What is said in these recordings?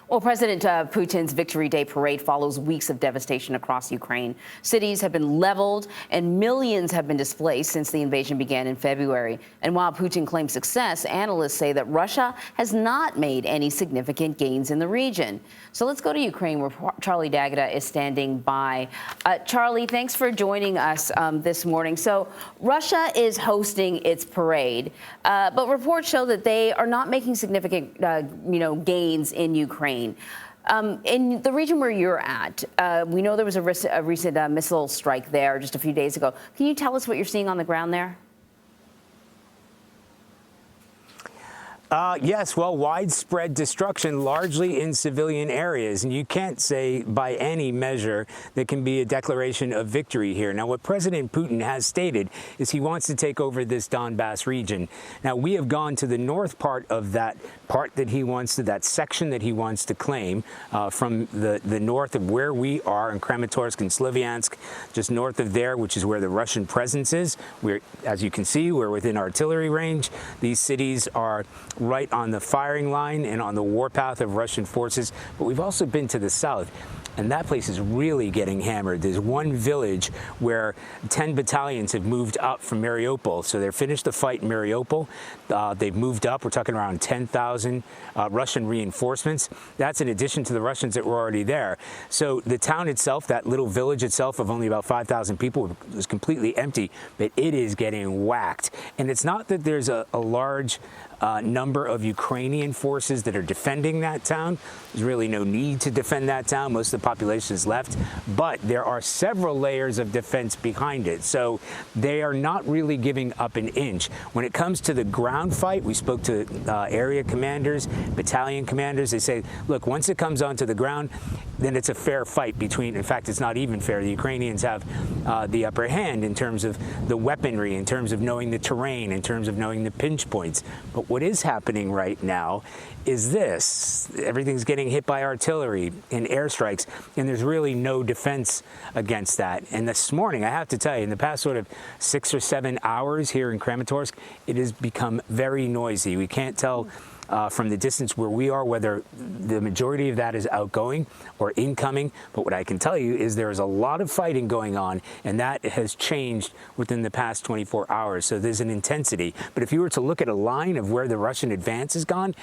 Well, President Putin's Victory Day parade follows weeks of devastation across Ukraine. Cities have been leveled and millions have been displaced since the invasion began in February. And while Putin claims success, analysts say that Russia has not made any significant gains in the region. So let's go to Ukraine, where Charlie D'Agata is standing by. Charlie, thanks for joining us this morning. So Russia is hosting its parade, but reports show that they are not making significant gains in Ukraine. In the region where you're at, we know there was a recent missile strike there just a few days ago. Can you tell us what you're seeing on the ground there? Yes, well, widespread destruction, largely in civilian areas. And you can't say by any measure there can be a declaration of victory here. Now, what President Putin has stated is he wants to take over this Donbass region. Now, we have gone to the north part of that part that he wants to, that section that he wants to claim from the north of where we are in Kramatorsk and Slavyansk, just north of there, which is where the Russian presence is. We're, as you can see, we're within artillery range. These cities are right on the firing line and on the warpath of Russian forces. But we've also been to the south, and that place is really getting hammered. There's one village where 10 battalions have moved up from Mariupol. So they're finished the fight in Mariupol. They've moved up. We're talking around 10,000 Russian reinforcements. That's in addition to the Russians that were already there. So the town itself, that little village itself of only about 5,000 people, is completely empty, but it is getting whacked. And it's not that there's a large number of Ukrainian forces that are defending that town. There's really no need to defend that town. Most of the population is left, but there are several layers of defense behind it. So they are not really giving up an inch. When it comes to the ground fight, we spoke to area commanders, battalion commanders. They say, look, once it comes onto the ground, then it's a fair fight between, in fact, it's not even fair. The Ukrainians have the upper hand in terms of the weaponry, in terms of knowing the terrain, in terms of knowing the pinch points. But what is happening right now is this. Everything's getting hit by artillery and airstrikes, and there's really no defense against that. And this morning, I have to tell you, in the past sort of 6 or 7 hours here in Kramatorsk, it has become very noisy. We can't tell from the distance where we are whether the majority of that is outgoing or incoming. But what I can tell you is there is a lot of fighting going on, and that has changed within the past 24 hours. So there's an intensity. But if you were to look at a line of where the Russian advance has gone,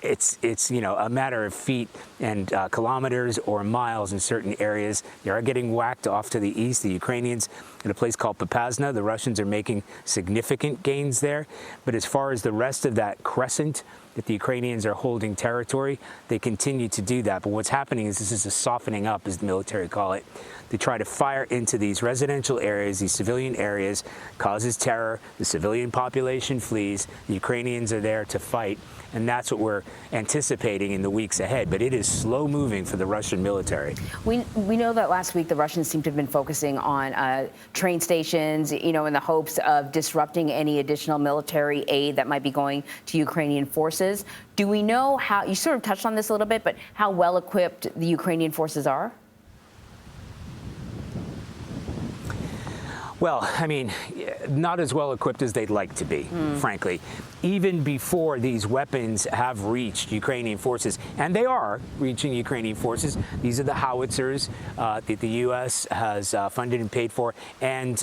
it's a matter of feet and kilometers or miles in certain areas. They are getting whacked off to the east. The Ukrainians in a place called Popasna, the Russians are making significant gains there. But as far as the rest of that crescent that the Ukrainians are holding territory, they continue to do that. But what's happening is this is a softening up, as the military call it. They try to fire into these residential areas, these civilian areas, causes terror. The civilian population flees. The Ukrainians are there to fight. And that's what we're anticipating in the weeks ahead. But it is slow moving for the Russian military. We know that last week the Russians seem to have been focusing on train stations, in the hopes of disrupting any additional military aid that might be going to Ukrainian forces. Do we know how, you sort of touched on this a little bit, but how well equipped the Ukrainian forces are? Well, I mean, not as well equipped as they'd like to be, frankly. Even before these weapons have reached Ukrainian forces, and they are reaching Ukrainian forces, these are the howitzers that the U.S. has funded and paid for, and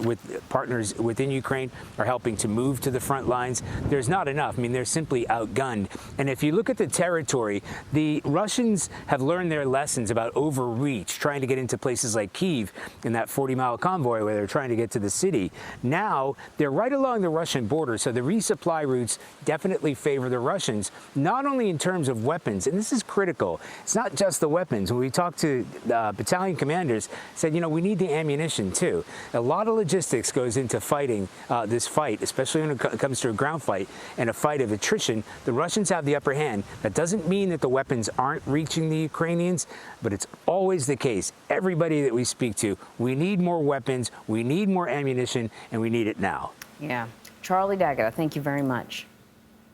with partners within Ukraine are helping to move to the front lines. There's not enough. I mean, they're simply outgunned. And if you look at the territory, the Russians have learned their lessons about overreach, trying to get into places like Kyiv in that 40-mile convoy where they're trying to get to the city. Now they're right along the Russian border, so the resupply routes definitely favor the Russians, not only in terms of weapons, and this is critical. It's not just the weapons. When we talked to battalion commanders, said, we need the ammunition too. A lot of logistics goes into fighting this fight, especially when it comes to a ground fight and a fight of attrition. The Russians have the upper hand. That doesn't mean that the weapons aren't reaching the Ukrainians, but it's always the case. Everybody that we speak to, we need more weapons, we need more ammunition, and we need it now. Yeah. Charlie D'Agata, thank you very much.